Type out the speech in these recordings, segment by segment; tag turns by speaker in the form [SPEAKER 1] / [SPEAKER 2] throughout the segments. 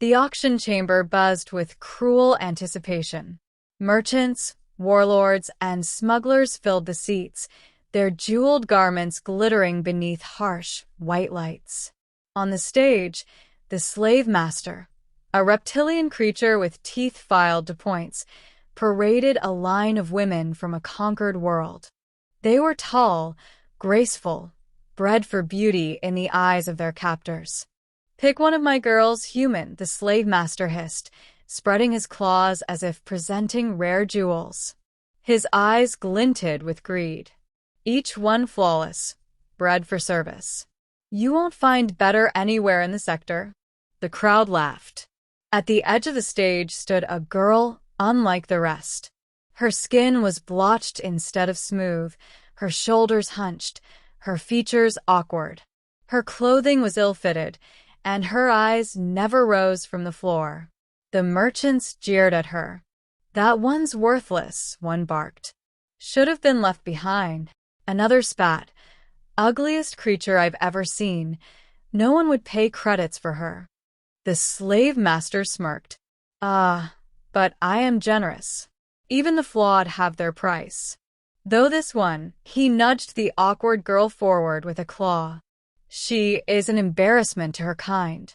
[SPEAKER 1] The auction chamber buzzed with cruel anticipation. Merchants, warlords, and smugglers filled the seats, their jeweled garments glittering beneath harsh, white lights. On the stage, the slavemaster, a reptilian creature with teeth filed to points, paraded a line of women from a conquered world. They were tall, graceful, bred for beauty in the eyes of their captors. "Pick one of my girls, human," the slavemaster hissed, spreading his claws as if presenting rare jewels. His eyes glinted with greed. Each one flawless, bred for service. "You won't find better anywhere in the sector." The crowd laughed. At the edge of the stage stood a girl unlike the rest. Her skin was blotched instead of smooth, her shoulders hunched, her features awkward. Her clothing was ill-fitted, and her eyes never rose from the floor. The merchants jeered at her. "That one's worthless," one barked. "Should have been left behind." Another spat. "Ugliest creature I've ever seen. No one would pay credits for her." The slave master smirked. "Ah, but I am generous. Even the flawed have their price." Though this one, he nudged the awkward girl forward with a claw. "She is an embarrassment to her kind."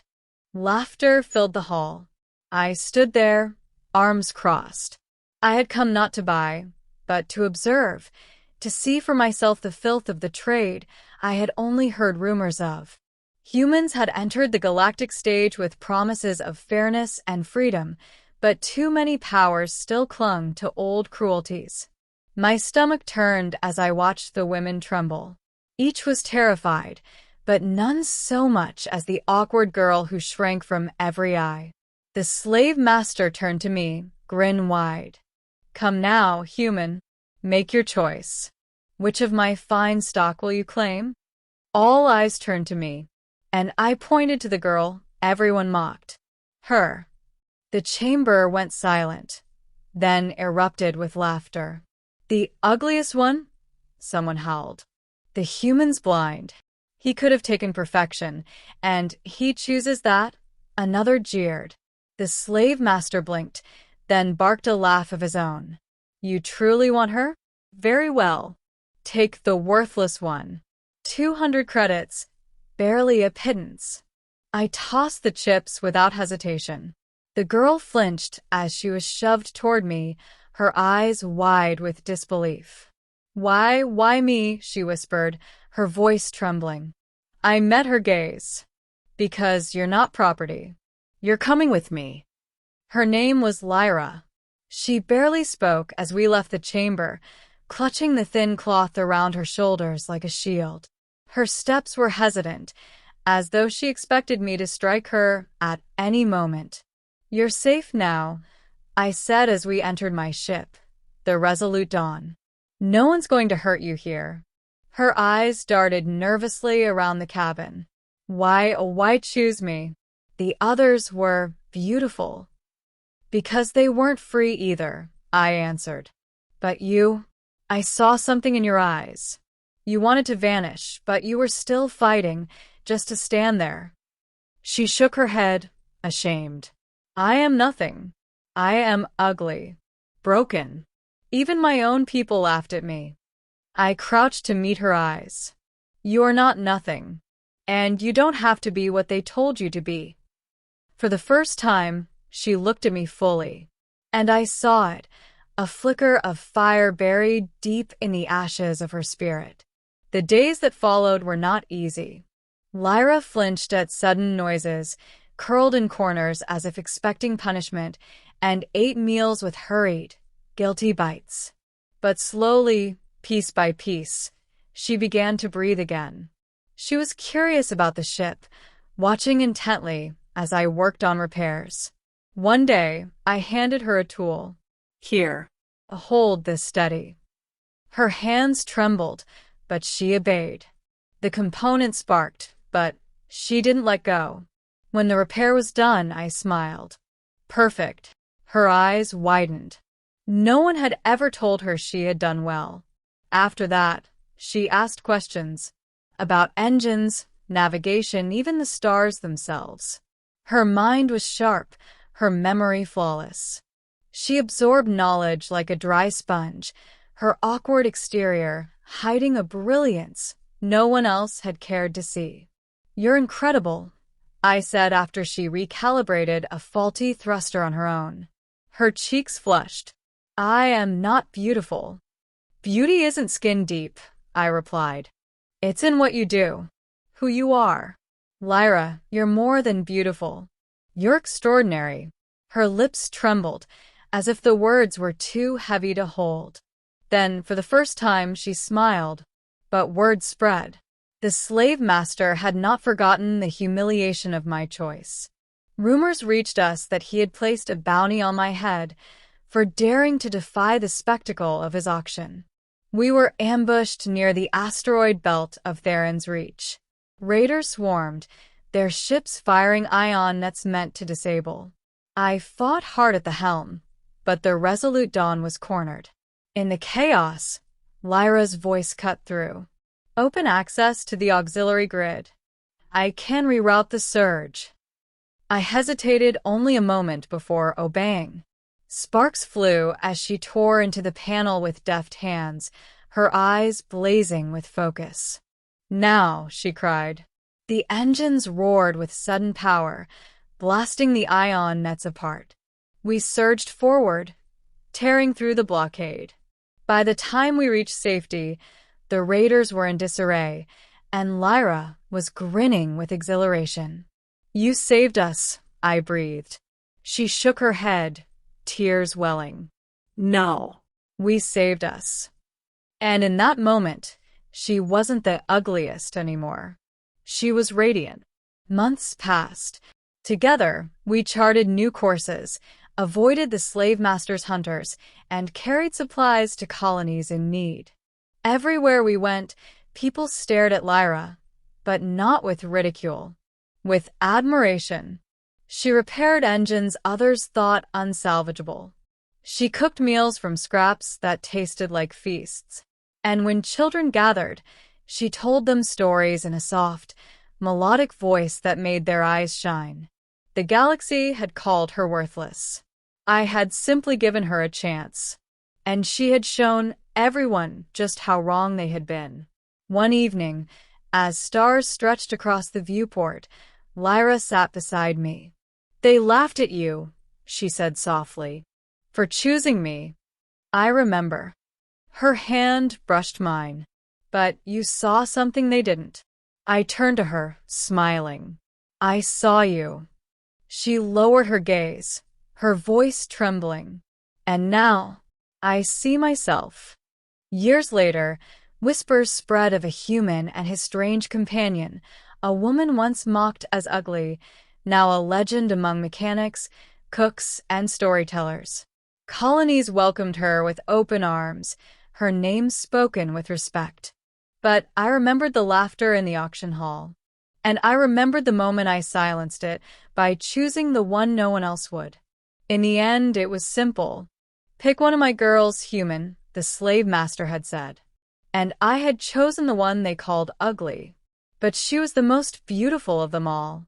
[SPEAKER 1] Laughter filled the hall. I stood there, arms crossed. I had come not to buy, but to observe, to see for myself the filth of the trade I had only heard rumors of. Humans had entered the galactic stage with promises of fairness and freedom, but too many powers still clung to old cruelties. My stomach turned as I watched the women tremble. Each was terrified, but none so much as the awkward girl who shrank from every eye. The slave master turned to me, grin wide. "Come now, human. Make your choice. Which of my fine stock will you claim?" All eyes turned to me, and I pointed to the girl everyone mocked. Her. The chamber went silent, then erupted with laughter. "The ugliest one?" someone howled. "The human's blind. He could have taken perfection, and he chooses that?" Another jeered. The slave master blinked, then barked a laugh of his own. "You truly want her? Very well. Take the worthless one. 200 credits, barely a pittance." I tossed the chips without hesitation. The girl flinched as she was shoved toward me, her eyes wide with disbelief. Why me?" she whispered, her voice trembling. I met her gaze. "Because you're not property. You're coming with me." Her name was Lyra. She barely spoke as we left the chamber, clutching the thin cloth around her shoulders like a shield. Her steps were hesitant, as though she expected me to strike her at any moment. "You're safe now," I said as we entered my ship, the Resolute Dawn. "No one's going to hurt you here." Her eyes darted nervously around the cabin. Why choose me? The others were beautiful." "Because they weren't free either," I answered. "But you? I saw something in your eyes. You wanted to vanish, but you were still fighting, just to stand there." She shook her head, ashamed. "I am nothing. I am ugly. Broken. Even my own people laughed at me." I crouched to meet her eyes. "You're not nothing. And you don't have to be what they told you to be." For the first time, she looked at me fully. And I saw it, a flicker of fire buried deep in the ashes of her spirit. The days that followed were not easy. Lyra flinched at sudden noises, curled in corners as if expecting punishment, and ate meals with hurried, guilty bites. But slowly, piece by piece, she began to breathe again. She was curious about the ship, watching intently as I worked on repairs. One day, I handed her a tool. "Here, hold this steady." Her hands trembled, but she obeyed. The component sparked, but she didn't let go. When the repair was done, I smiled. Perfect. Her eyes widened. No one had ever told her she had done well. After that, she asked questions about engines, navigation, even the stars themselves. Her mind was sharp, her memory flawless. She absorbed knowledge like a dry sponge, her awkward exterior hiding a brilliance no one else had cared to see. "You're incredible," I said after she recalibrated a faulty thruster on her own. Her cheeks flushed. "I am not beautiful." "Beauty isn't skin deep," I replied. "It's in what you do, who you are. Lyra, you're more than beautiful. You're extraordinary." Her lips trembled, as if the words were too heavy to hold. Then, for the first time, she smiled. But word spread. The slave master had not forgotten the humiliation of my choice. Rumors reached us that he had placed a bounty on my head for daring to defy the spectacle of his auction. We were ambushed near the asteroid belt of Theron's Reach. Raiders swarmed, their ships firing ion nets meant to disable. I fought hard at the helm, but the resolute Dawn was cornered. In the chaos, Lyra's voice cut through. "Open access to the auxiliary grid. I can reroute the surge." I hesitated only a moment before obeying. Sparks flew as she tore into the panel with deft hands, her eyes blazing with focus. "Now," she cried. The engines roared with sudden power, blasting the ion nets apart. We surged forward, tearing through the blockade. By the time we reached safety, the raiders were in disarray, and Lyra was grinning with exhilaration. "You saved us," I breathed. She shook her head, tears welling. "No, we saved us." And in that moment, she wasn't the ugliest anymore. She was radiant. Months passed. Together, we charted new courses, avoided the slave master's hunters, and carried supplies to colonies in need. Everywhere we went, people stared at Lyra, but not with ridicule, with admiration. She repaired engines others thought unsalvageable. She cooked meals from scraps that tasted like feasts. And when children gathered, she told them stories in a soft, melodic voice that made their eyes shine. The galaxy had called her worthless. I had simply given her a chance. And she had shown everyone just how wrong they had been. One evening, as stars stretched across the viewport, Lyra sat beside me. "They laughed at you," she said softly, "for choosing me." I remember. Her hand brushed mine. "But you saw something they didn't." I turned to her, smiling. "I saw you." She lowered her gaze, her voice trembling. "And now, I see myself." Years later, whispers spread of a human and his strange companion, a woman once mocked as ugly, now a legend among mechanics, cooks, and storytellers. Colonies welcomed her with open arms, her name spoken with respect. But I remembered the laughter in the auction hall. And I remembered the moment I silenced it by choosing the one no one else would. In the end, it was simple. "Pick one of my girls, human," the slave master had said. And I had chosen the one they called ugly. But she was the most beautiful of them all.